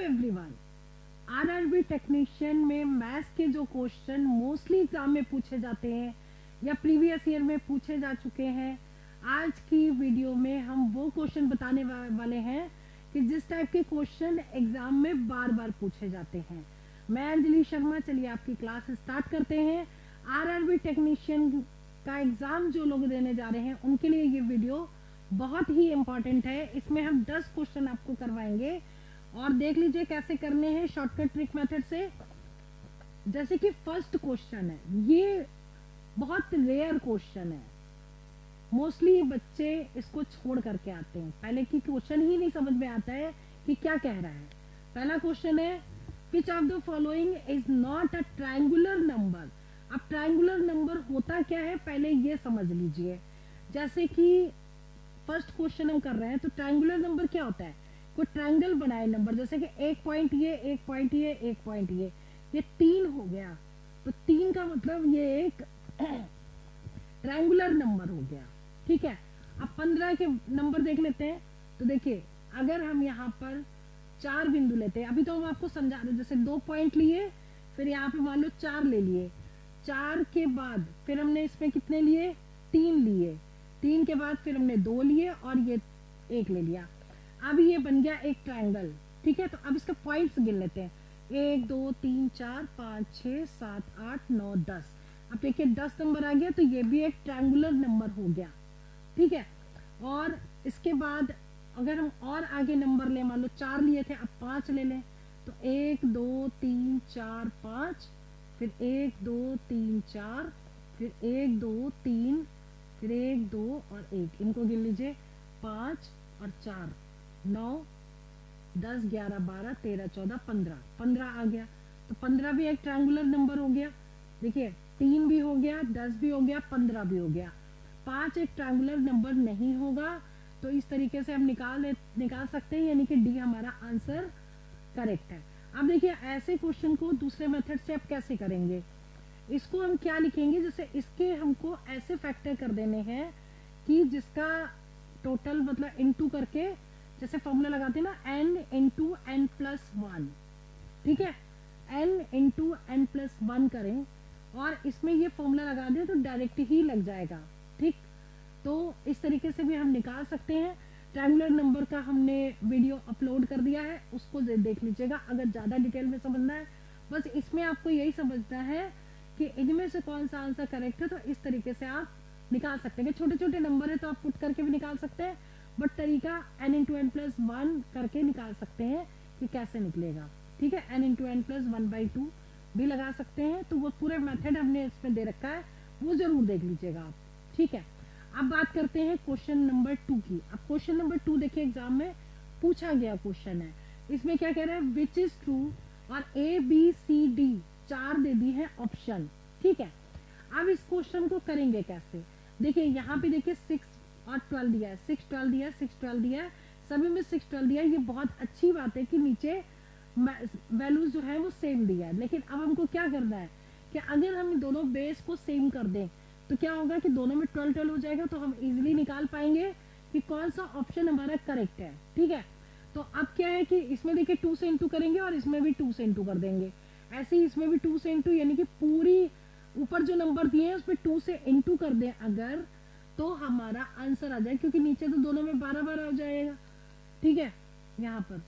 Everyone, RRB technician में maths के जो क्वेश्चन मोस्टली एग्जाम में पूछे जाते हैं या प्रीवियस ईयर में पूछे जा चुके हैं, आज की वीडियो में हम वो क्वेश्चन बताने वाले हैं कि जिस टाइप के क्वेश्चन एग्जाम में बार बार पूछे जाते हैं। मैं अंजलि शर्मा, चलिए आपकी क्लास स्टार्ट करते हैं। आरआरबी टेक्नीशियन का एग्जाम जो लोग देने जा रहे हैं उनके लिए ये वीडियो बहुत ही इम्पोर्टेंट है। इसमें हम 10 क्वेश्चन आपको करवाएंगे और देख लीजिए कैसे करने हैं शॉर्टकट ट्रिक मेथड से। जैसे कि फर्स्ट क्वेश्चन है, ये बहुत रेयर क्वेश्चन है, मोस्टली बच्चे इसको छोड़ करके आते हैं, पहले की क्वेश्चन ही नहीं समझ में आता है कि क्या कह रहा है। पहला क्वेश्चन है, which of the following is not a triangular number. अब ट्रायंगुलर नंबर होता क्या है पहले ये समझ लीजिए। जैसे कि फर्स्ट क्वेश्चन हम कर रहे हैं तो ट्रायंगुलर नंबर क्या होता है, कोई ट्रायंगल बनाए नंबर, जैसे कि एक पॉइंट ये, एक पॉइंट ये, एक पॉइंट ये 3 हो गया, तो 3 का मतलब ये एक ट्रायंगुलर नंबर हो गया। ठीक है, अब 15 के नंबर देख लेते हैं। तो देखिए अगर हम यहाँ पर 4 बिंदु लेते हैं, अभी तो हम आपको समझा रहे, जैसे 2 पॉइंट लिए, फिर यहाँ पे मान लो 4 ले लिए, 4 के बाद फिर हमने इसमें कितने लिए, 3 लिए, 3 के बाद फिर हमने 2 लिए और ये 1 ले लिया। अब ये बन गया एक ट्रायंगल। ठीक है, तो अब इसके पॉइंट्स गिन लेते हैं, 1 2 3 4 5 6 7 8 9 10। अब देखिए 10 नंबर आ गया, तो ये भी एक ट्रायंगुलर नंबर हो गया। ठीक है, और इसके बाद अगर हम और आगे नंबर ले, मान लो 4 लिए थे, अब 5 ले लें, तो 1 2 3 4 5, फिर 1 2 3 4, फिर 1 2 3, फिर 1 2 और 1, इनको गिन लीजिए, 5 और 4 9 10 11 12 13 14 15 आ गया। तो 15 भी एक ट्रायंगुलर नंबर हो गया। देखिए 3 भी हो गया, 10 भी हो गया, 15 भी हो गया। 5 एक ट्रायंगुलर नंबर नहीं होगा, तो इस तरीके से हम निकाल सकते हैं, यानी कि डी हमारा आंसर करेक्ट है। अब देखिए ऐसे क्वेश्चन को दूसरे मेथड से आप कैसे करेंगे, इसको हम क्या लिखेंगे, जैसे इसके हमको ऐसे फैक्टर कर देने हैं कि जिसका टोटल मतलब इनटू करके, जैसे फॉर्मूला लगाते हैं ना, n इंटू एन प्लस 1। ठीक है, n इंटू एन प्लस 1 करें और इसमें ये फॉर्मूला लगा दें तो डायरेक्ट ही लग जाएगा। ठीक, तो इस तरीके से भी हम निकाल सकते हैं। ट्रायंगुलर नंबर का हमने वीडियो अपलोड कर दिया है, उसको देख लीजिएगा अगर ज़्यादा डिटेल में समझना है। बस इसमें आपको यही समझना है कि इनमें से कौन सा आंसर करेक्ट है, तो इस तरीके से आप निकाल सकते हैं। छोटे छोटे नंबर है तो आप पुट करके भी निकाल सकते हैं, बट तरीका n इंटू एन प्लस 1 करके निकाल सकते हैं कि कैसे निकलेगा। ठीक है, n इंटू एन प्लस 1/2 भी लगा सकते हैं, तो वो पूरे मेथड हमने इसमें दे रखा है, वो जरूर देख लीजिएगा आप। ठीक है, अब बात करते हैं क्वेश्चन नंबर 2 की। अब क्वेश्चन नंबर 2 देखिए एग्जाम में पूछा गया क्वेश्चन है। इसमें क्या कह रहा है, विच इज ट्रू, और A B C D 4 दे दी है ऑप्शन। ठीक है, अब इस क्वेश्चन को करेंगे कैसे, देखिए यहाँ पे देखिए 6 और 12 दिया है, 6 12 दिया है, 6 12 दिया है, सभी में 6 12 दिया है। ये बहुत अच्छी बात है कि नीचे वैल्यूज जो है वो सेम दिया है। लेकिन अब हमको क्या करना है कि अगर हम दोनों बेस को सेम कर दें तो क्या होगा कि दोनों में 12 12 हो जाएगा, तो हम इजीली निकाल पाएंगे कि कौन सा ऑप्शन हमारा करेक्ट है। ठीक है, तो अब क्या है कि इसमें देखिए 2 से इंटू करेंगे और इसमें भी 2 से इंटू कर देंगे, ऐसे ही इसमें भी 2 से इंटू, यानी कि पूरी ऊपर जो नंबर दिए हैं उसमें 2 से इंटू कर दें अगर, तो हमारा आंसर आ जाए, क्योंकि नीचे तो दोनों में 12 12 हो जाएगा। ठीक है, यहाँ पर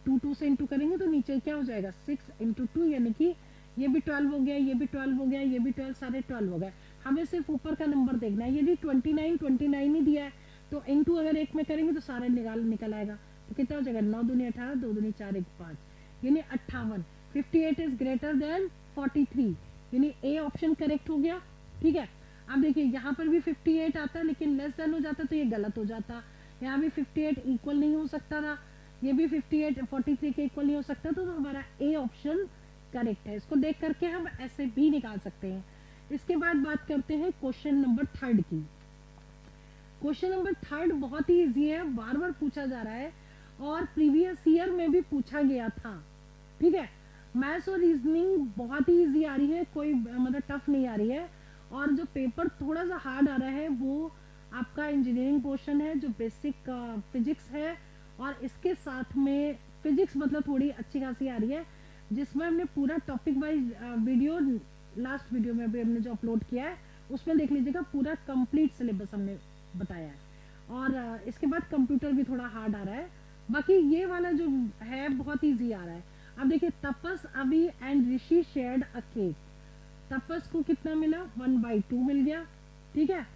2 से इंटू करेंगे तो नीचे क्या हो जाएगा, 6 इंटू 2, यानी कि ये भी 12 हो गया, ये भी 12 हो गया, ये भी 12, सारे 12 हो गए। हमें सिर्फ ऊपर का नंबर देखना है, यदि 29 ही दिया है तो इंटू अगर 1 में करेंगे तो सारे निकल आएगा। तो कितना हो जाएगा, 9 दूनी 18, 2 दूनी 4 1 5, यानी 58। 58 इज ग्रेटर देन 43, यानी ए ऑप्शन करेक्ट हो गया। ठीक है, अब देखिए यहाँ पर भी 58 आता है, लेकिन लेस देन हो जाता तो ये गलत हो जाता। यहाँ भी 58 इक्वल नहीं हो सकता था, ये भी 58 43 के इक्वल नहीं हो सकता, तो हमारा ए ऑप्शन करेक्ट है। इसको देख करके हम ऐसे भी निकाल सकते हैं। इसके बाद बात करते हैं क्वेश्चन नंबर 3 की। क्वेश्चन नंबर 3 बहुत ही इजी है, बार बार पूछा जा रहा है और प्रीवियस ईयर में भी पूछा गया था। ठीक है, मैथ्स और रीजनिंग बहुत ही इजी आ रही है, कोई मतलब टफ नहीं आ रही है। और जो पेपर थोड़ा सा हार्ड आ रहा है वो आपका इंजीनियरिंग पोर्शन है, जो बेसिक फिजिक्स है, और इसके साथ में फिजिक्स मतलब थोड़ी अच्छी खासी आ रही है, जिसमें हमने पूरा topic wise video last video में भी हमने जो अपलोड किया है उसमें देख लीजिएगा, पूरा कंप्लीट सिलेबस हमने बताया है। और इसके बाद कंप्यूटर भी थोड़ा हार्ड आ रहा है, बाकी ये वाला जो है बहुत ईजी आ रहा है। अब देखिए, Tapas, Abhi and Rishi shared a cake. Tapas को कितना मिला, 1/2 मिल गया, ठीक है,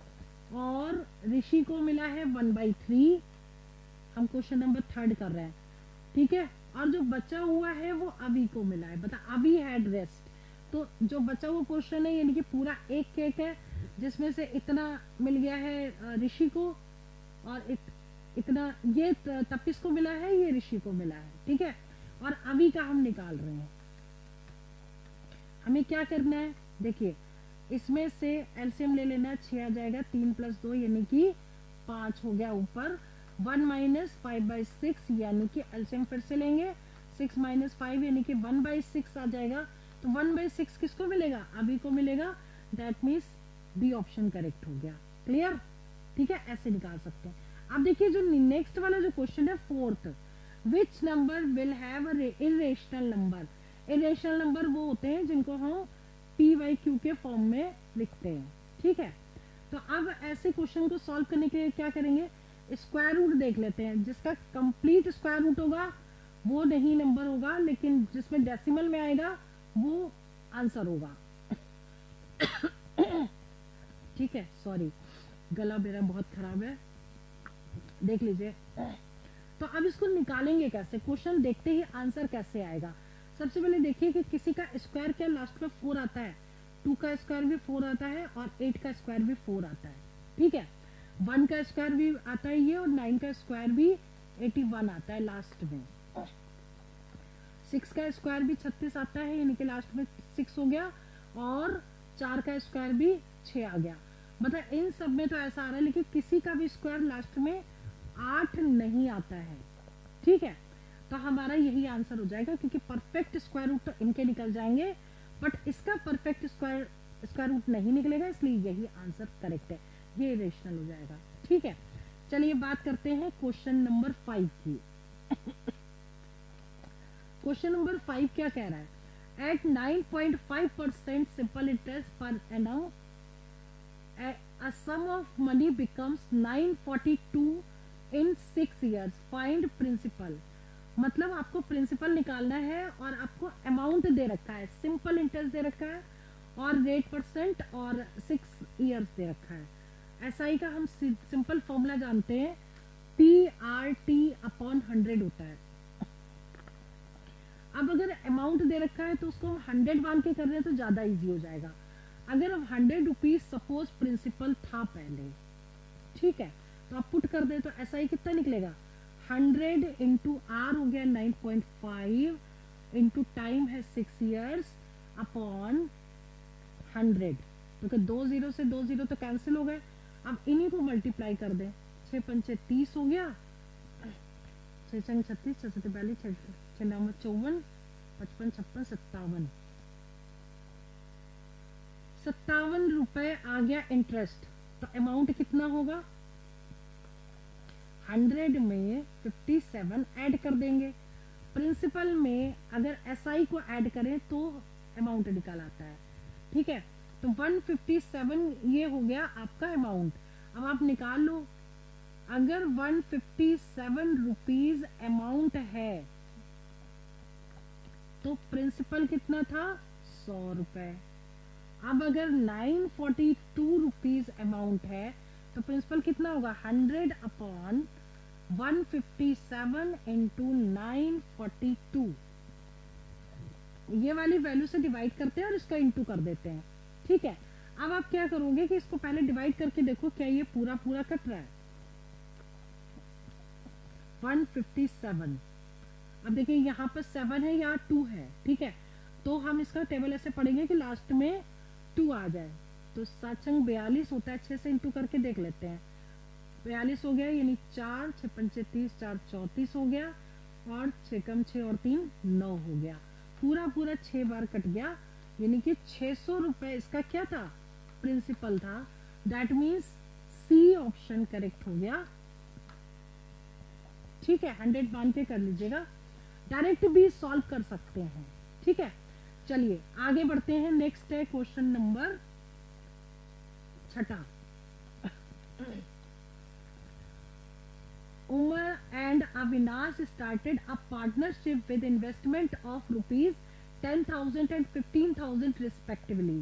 और ऋषि को मिला है 1/3। हम क्वेश्चन नंबर 3 कर रहे हैं, ठीक है। और जो बचा हुआ है वो अभी को मिला है, बता अभी हैड रेस्ट। तो जो बचा हुआ क्वेश्चन है, यानी कि पूरा एक केक है जिसमें से इतना मिल गया है ऋषि को, और इतना ये तपिस को मिला है, ये ऋषि को मिला है, ठीक है। और अभी का हम निकाल रहे हैं। हमें क्या करना है, देखिए इसमें से एलसीएम ले लेना, 6 आ जाएगा, 3 + 2 यानी कि 5 हो गया ऊपर, 1 - 5/6 यानी कि एलसीएम फिर से लेंगे, 6 - 5 यानी कि 1/6 आ जाएगा। तो 1/6 किसको मिलेगा, अभी को मिलेगा। That means B option correct हो गया। क्लियर, ठीक है, ऐसे निकाल सकते हैं। अब देखिए जो नेक्स्ट वाला जो क्वेश्चन है 4th, which number will have irrational number. Irrational number वो होते हैं जिनको हम PYQ के फॉर्म में लिखते हैं, ठीक है। तो अब ऐसे क्वेश्चन को सॉल्व करने के लिए क्या करेंगे, स्क्वायर रूट देख लेते हैं। जिसका कंप्लीट स्क्वायर रूट होगा वो नहीं नंबर होगा, लेकिन जिसमें डेसिमल में आएगा वो आंसर होगा। ठीक है, सॉरी गला मेरा बहुत खराब है, देख लीजिए। तो अब इसको निकालेंगे कैसे, क्वेश्चन देखते ही आंसर कैसे आएगा। सबसे पहले देखिए कि किसी का स्क्वायर क्या लास्ट में 4 आता है, 2 का स्क्वायर भी 4 आता है, और 8 का स्क्वायर भी 4 आता है, ठीक है। 1 का स्क्वायर भी आता है ये, और 9 का स्क्वायर भी 81 आता है लास्ट में। 6 का स्क्वायर भी 36 आता है, यानी कि लास्ट में 6 हो गया, और 4 का स्क्वायर भी 6 आ गया। मतलब इन सब में तो ऐसा आ रहा है, लेकिन किसी का भी स्क्वायर लास्ट में 8 नहीं आता है, ठीक है। तो हमारा यही आंसर हो जाएगा, क्योंकि परफेक्ट स्क्वायर रूट तो इनके निकल जाएंगे, बट इसका परफेक्ट स्क्वायर रूट नहीं निकलेगा, इसलिए यही आंसर करेक्ट है, ये रेशनल हो जाएगा, ठीक है। चलिए बात करते हैं क्वेश्चन नंबर 5 की। क्वेश्चन नंबर 5 क्या कह रहा है, एट 9.5% सिंपल इंटरेस्ट पर एनम a sum of money becomes 942 in 6 years, find principal। मतलब आपको प्रिंसिपल निकालना है, और आपको अमाउंट दे रखा है, सिंपल इंटरेस्ट दे रखा है, और रेट परसेंट, और 6 इयर्स दे रखा है। एसआई का हम सिंपल फॉर्मूला जानते हैं, PRT/100 होता है। अब अगर अमाउंट दे रखा है तो उसको हम 100 मान के कर रहे हैं तो ज्यादा इजी हो जाएगा। अगर हम 100 रुपीज सपोज प्रिंसिपल था पहले, ठीक है, तो आप पुट कर दे तो एसआई कितना निकलेगा, 100 इंटू आर हो गया 9.5, इंटू टाइम है 6 इयर्स, अपॉन 100। तो 2 0 से 2 0 तो कैंसिल हो गए। अब इन्हीं को मल्टीप्लाई कर दें, 6 पंचे 30 हो गया, 6 छंग 36, 6 7 42, 6 9 54, 55 56 57 रुपए आ गया इंटरेस्ट। तो अमाउंट कितना होगा, 100 में 57 ऐड कर देंगे। प्रिंसिपल में अगर एसआई को ऐड करें तो अमाउंट निकल आता है, ठीक है। तो 157 ये हो गया आपका अमाउंट। अब आप निकाल लो, अगर 157 रुपीज अमाउंट है तो प्रिंसिपल कितना था, 100 रुपए। अब अगर 942 रुपीज अमाउंट है तो प्रिंसिपल कितना होगा, 100 अपॉन 157 इंटू 942। ये वाली वैल्यू से डिवाइड करते हैं और इसका इंटू कर देते हैं, ठीक है। अब आप क्या करोगे कि इसको पहले डिवाइड करके देखो क्या ये पूरा पूरा कट रहा है, 157। अब देखिए यहाँ पर 7 है, यहाँ 2 है, ठीक है। तो हम इसका टेबल ऐसे पढ़ेंगे कि लास्ट में 2 आ जाए। तो 7 छंग 42 होता है, 6 से इंटू करके देख लेते हैं। 42 हो गया, यानी 4 6 पंचे 30, 4 34 हो गया, और 6 कम 6 और 3 9 हो गया। पूरा पूरा 6 बार कट गया, यानी कि 600 रुपए इसका क्या था, प्रिंसिपल था। That means C option correct हो गया, ठीक है। 100 मान के कर लीजिएगा। डायरेक्ट भी सॉल्व कर सकते हैं। ठीक है, चलिए आगे बढ़ते हैं। नेक्स्ट है question number 6। Umar and Avinash started a partnership with investment of rupees 10,000 and 15,000 respectively।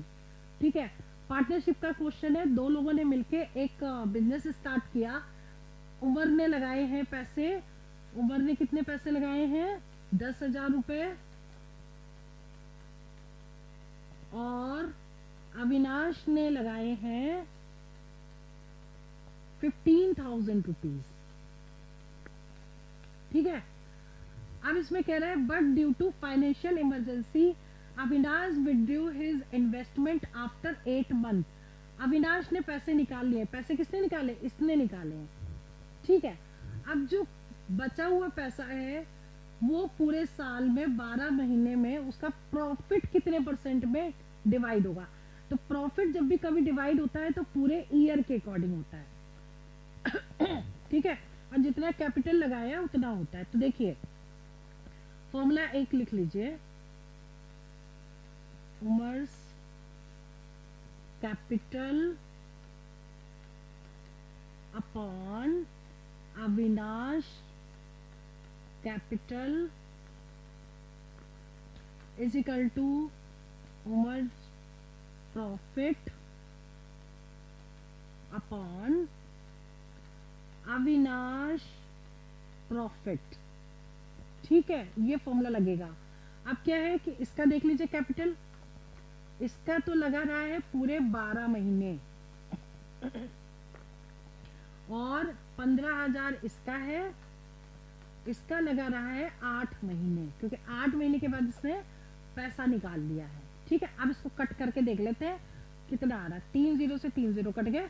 ठीक है, पार्टनरशिप का क्वेश्चन है। दो लोगों ने मिलके एक बिजनेस स्टार्ट किया। उमर ने लगाए हैं पैसे। उमर ने कितने पैसे लगाए हैं? 10,000 रुपए। और अविनाश ने लगाए हैं 15,000 रुपीज। ठीक है, अब इसमें कह रहा है but due to financial emergency Avinash withdrew his investment after 8 month. Avinash ने पैसे निकाल लिए। पैसे किसने निकाले? इसने निकाले हैं। ठीक है, अब जो बचा हुआ पैसा है वो पूरे साल में 12 महीने में उसका प्रॉफिट कितने परसेंट में डिवाइड होगा। तो प्रॉफिट जब भी कभी डिवाइड होता है तो पूरे ईयर के अकॉर्डिंग होता है। ठीक है, और जितना कैपिटल लगाया उतना होता है। तो देखिए फॉर्मूला 1 लिख लीजिए, Umar's capital upon Avinash capital is equal to Umar's profit upon Avinash profit. ठीक है, ये फॉर्मूला लगेगा। अब क्या है कि इसका देख लीजिए कैपिटल, इसका तो लगा रहा है पूरे 12 महीने और 15,000 इसका है। इसका लगा रहा है 8 महीने, क्योंकि 8 महीने के बाद इसने पैसा निकाल लिया है। ठीक है, अब इसको कट करके देख लेते हैं कितना आ रहा है। 3 0 से 3 0 कट गए।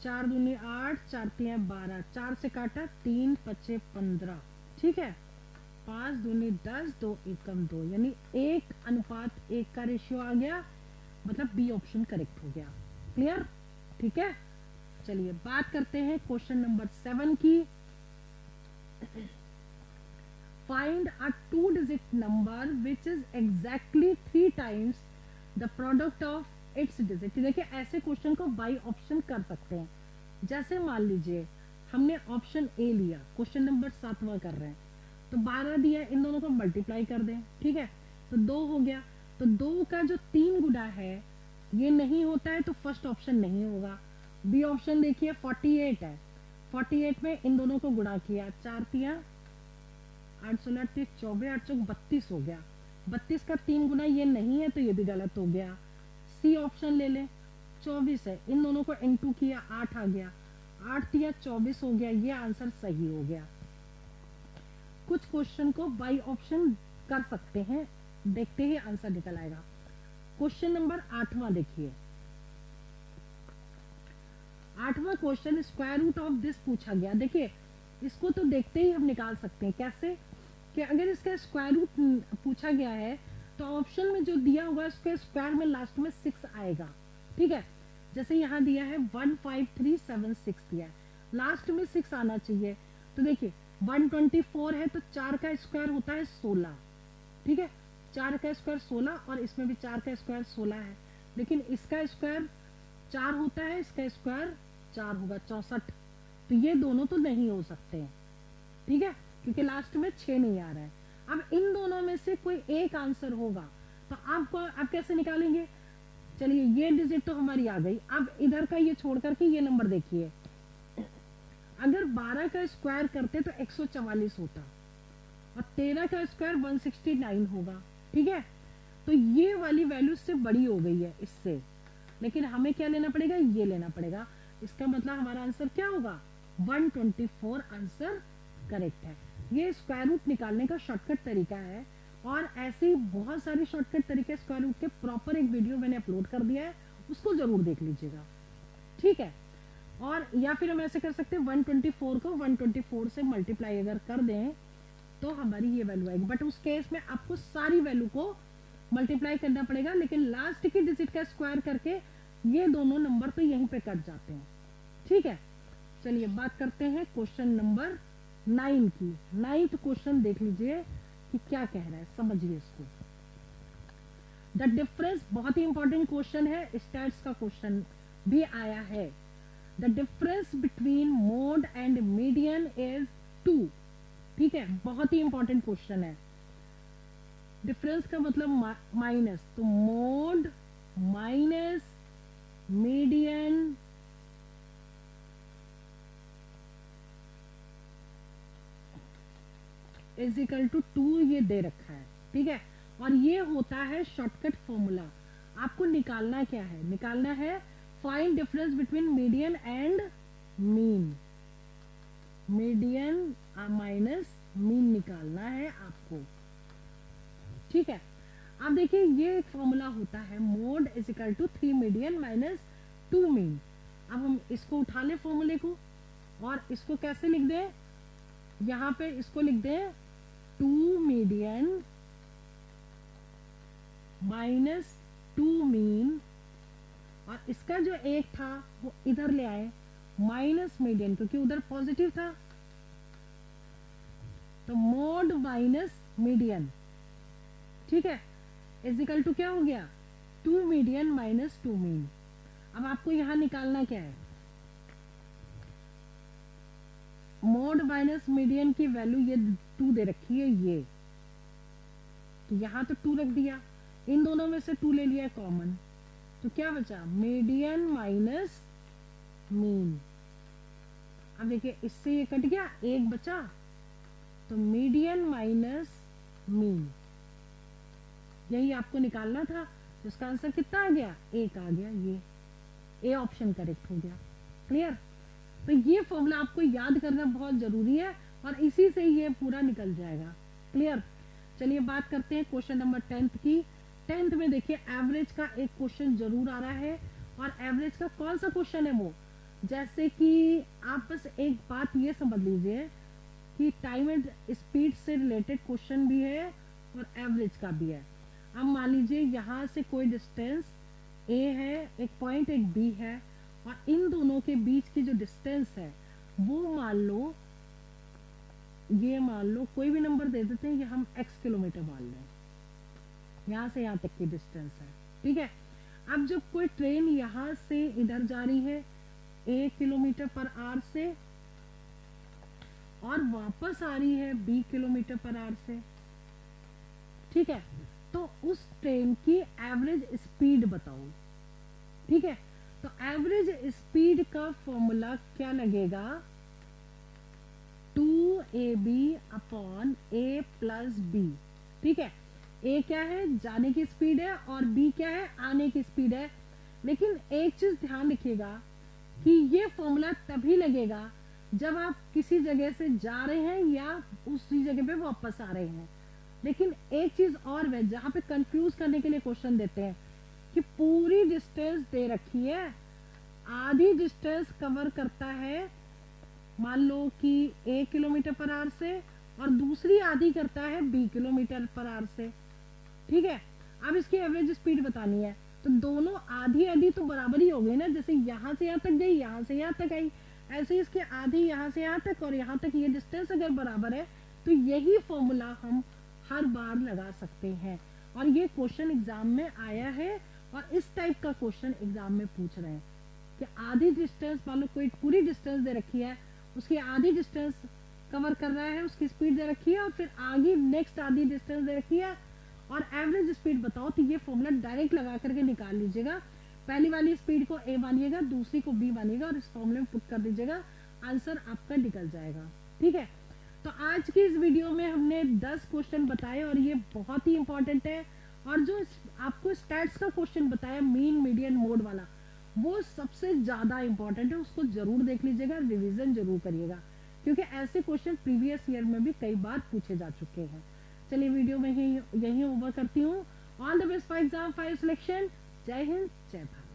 4 दूनी 8, 4 3 12, 4 से काटा 3 5 15। ठीक है, 5 दूनी 10, 2 एकम 2, यानी 1:1 का रेशियो आ गया। मतलब बी ऑप्शन करेक्ट हो गया। क्लियर? ठीक है, चलिए बात करते हैं क्वेश्चन नंबर 7 की। Find a 2 digit number which is exactly 3 times the product of its digit. देखिए ऐसे क्वेश्चन को बाई ऑप्शन कर सकते हैं। जैसे मान लीजिए हमने ऑप्शन ए लिया, क्वेश्चन नंबर 7वां कर रहे हैं, तो 12 दिया, इन दोनों को मल्टीप्लाई कर दें। ठीक है, तो 2 हो गया। तो 2 का जो 3 गुना है ये नहीं होता है तो फर्स्ट ऑप्शन नहीं होगा। बी ऑप्शन देखिए 48 है। 48 में इन दोनों को गुणा किया, 4 3 8 16 30 24 8 चौक 32 हो गया। 32 का 3 गुना ये नहीं है तो ये भी गलत हो गया। सी ऑप्शन ले ले, 24 है, इन दोनों को इनटू किया, 8 आ गया, 8 3 24 हो गया। ये आंसर सही हो गया। कुछ क्वेश्चन को बाई ऑप्शन कर सकते हैं, देखते ही आंसर निकल आएगा। क्वेश्चन नंबर 8वां देखिए। 8वां question square root of this पूछा गया। देखिए इसको तो देखते ही हम निकाल सकते हैं। कैसे? कि अगर इसका स्क्वायर रूट पूछा गया है तो ऑप्शन में जो दिया होगा उसके स्क्वायर में लास्ट में 6 आएगा। ठीक है, जैसे यहाँ दिया है 15376 दिया है, लास्ट में 6 आना चाहिए। तो देखिए 124 है तो 4 का स्क्वायर होता है 16। ठीक है, 4 का स्क्वायर 16 और इसमें भी 4 का स्क्वायर 16 है, लेकिन इसका स्क्वायर 4 होता है, इसका स्क्वायर 4 होगा 64। तो ये दोनों तो नहीं हो सकते हैं। ठीक है, क्योंकि लास्ट में 6 नहीं आ रहा है। अब इन दोनों में से कोई एक आंसर होगा तो आप कैसे निकालेंगे? चलिए ये डिजिट तो हमारी आ गई। अब इधर का ये छोड़ करके ये नंबर देखिए, अगर 12 का स्क्वायर करते तो 144 होता और 13 का स्क्वायर 169 होगा। ठीक है, तो ये वाली वैल्यू से बड़ी हो गई है इससे, लेकिन हमें क्या लेना पड़ेगा? ये लेना पड़ेगा। इसका मतलब हमारा आंसर क्या होगा? 124 आंसर करेक्ट है। ये स्क्वायर रूट निकालने का शॉर्टकट तरीका है और ऐसे बहुत सारे शॉर्टकट तरीके स्क्वायर रूट के प्रॉपर एक वीडियो मैंने अपलोड कर दिया है, उसको जरूर देख लीजिएगा। ठीक है, और या फिर हम ऐसे कर सकते हैं 124 को 124 से मल्टीप्लाई अगर कर दें तो हमारी ये वैल्यू आएगी। बट उस केस में आपको सारी वैल्यू को मल्टीप्लाई करना पड़ेगा, लेकिन लास्ट की डिजिट का स्क्वायर करके ये दोनों नंबर तो यहीं पे कट जाते हैं। ठीक है, चलिए बात करते हैं क्वेश्चन नंबर 9 की 9th क्वेश्चन देख लीजिए कि क्या कह रहा है, समझिए इसको। द डिफरेंस, बहुत ही इंपॉर्टेंट क्वेश्चन है, स्टैट्स का क्वेश्चन भी आया है। The difference between mode and median is 2। ठीक है, बहुत ही इंपॉर्टेंट क्वेश्चन है। डिफरेंस का मतलब माइनस, तो mode minus median is equal to 2, ये दे रखा है। ठीक है, और ये होता है शॉर्टकट फॉर्मूला। आपको निकालना क्या है, निकालना है find difference between median and mean. Median minus mean निकालना है आपको। ठीक है, अब देखिए ये एक फॉर्मूला होता है, mode is equal to 3 median minus 2 mean. अब हम इसको उठा लें फॉर्मूले को, और इसको कैसे लिख दें, यहां पे इसको लिख दें 2 मीडियन माइनस 2 मीन, और इसका जो एक था वो इधर ले आए माइनस मीडियन, क्योंकि उधर पॉजिटिव था, तो मोड माइनस मीडियन। ठीक है, इज इक्वल टू क्या हो गया, 2 मीडियन माइनस 2 मीन। अब आपको यहां निकालना क्या है, मोड माइनस मीडियन की वैल्यू ये 2 दे रखी है, ये तो यहां तो 2 रख दिया, इन दोनों में से 2 ले लिया कॉमन, तो क्या बचा, मीडियन माइनस मीन। अब देखिए इससे ये कट गया, एक बचा, तो मीडियन माइनस मीन, यही आपको निकालना था। तो इसका आंसर कितना आ गया, 1 आ गया, ये ए ऑप्शन करेक्ट हो गया। क्लियर, तो ये फॉर्मूला आपको याद करना बहुत जरूरी है, और इसी से ये पूरा निकल जाएगा। क्लियर, चलिए बात करते हैं क्वेश्चन नंबर 10th की। 10th में देखिए एवरेज का एक क्वेश्चन जरूर आ रहा है, और एवरेज का कौन सा क्वेश्चन है वो, जैसे कि आप बस एक बात ये समझ लीजिए कि टाइम एंड स्पीड से रिलेटेड क्वेश्चन भी है और एवरेज का भी है। अब मान लीजिए यहाँ से कोई डिस्टेंस ए है, एक पॉइंट एक बी है, और इन दोनों के बीच की जो डिस्टेंस है वो मान लो, ये मान लो कोई भी नंबर दे देते हैं, ये हम x किलोमीटर मान लें, यहाँ से यहाँ तक की डिस्टेंस है। ठीक है, अब जब कोई ट्रेन यहाँ से इधर जा रही है 1 किलोमीटर पर आवर से, और वापस आ रही है 20 किलोमीटर पर आवर से, ठीक है, तो उस ट्रेन की एवरेज स्पीड बताओ। ठीक है, तो एवरेज स्पीड का फॉर्मूला क्या लगेगा, 2ab upon a plus B. ठीक है, a क्या है, जाने की स्पीड है, और b क्या है, आने की स्पीड है। लेकिन एक चीज ध्यान रखिएगा कि ये फॉर्मूला तभी लगेगा जब आप किसी जगह से जा रहे हैं या उसी जगह पे वापस आ रहे हैं। लेकिन एक चीज और है, जहां पे कंफ्यूज करने के लिए क्वेश्चन देते हैं कि पूरी डिस्टेंस दे रखी है, आधी डिस्टेंस कवर करता है, मान लो कि 1 किलोमीटर पर आवर से, और दूसरी आधी करता है 20 किलोमीटर पर आवर से। ठीक है, अब इसकी एवरेज स्पीड बतानी है, तो दोनों आधी आधी तो बराबर ही हो गई ना, जैसे यहाँ से यहाँ तक गई, यहाँ से यहाँ तक आई, ऐसे ही इसके आधी यहाँ से यहाँ तक और यहाँ तक, ये डिस्टेंस अगर बराबर है तो यही फॉर्मूला हम हर बार लगा सकते हैं। और ये क्वेश्चन एग्जाम में आया है, और इस टाइप का क्वेश्चन एग्जाम में पूछ रहे हैं कि आधी डिस्टेंस, मान लो कोई पूरी डिस्टेंस दे रखी है, उसकी आधी डिस्टेंस कवर कर रहा है, उसकी स्पीड दे रखी है, और फिर आगे नेक्स्ट आधी डिस्टेंस दे रखी है, और एवरेज स्पीड बताओ। तो ये फॉर्मूला डायरेक्ट लगा करके निकाल लीजिएगा, पहली वाली स्पीड को ए मानिएगा, दूसरी को बी मानिएगा, और इस फॉर्मूले में पुट कर दीजिएगा, आंसर आपका निकल जाएगा। ठीक है, तो आज की इस वीडियो में हमने 10 क्वेश्चन बताए, और ये बहुत ही इंपॉर्टेंट है। और जो आपको स्टैट्स का क्वेश्चन बताया मीन मीडियन मोड वाला, वो सबसे ज्यादा इंपॉर्टेंट है, उसको जरूर देख लीजिएगा, रिवीजन जरूर करिएगा, क्योंकि ऐसे क्वेश्चन प्रीवियस ईयर में भी कई बार पूछे जा चुके हैं। चलिए वीडियो में यही ओवर करती हूँ। All the best for exam 5 selection. जय हिंद, जय भारत।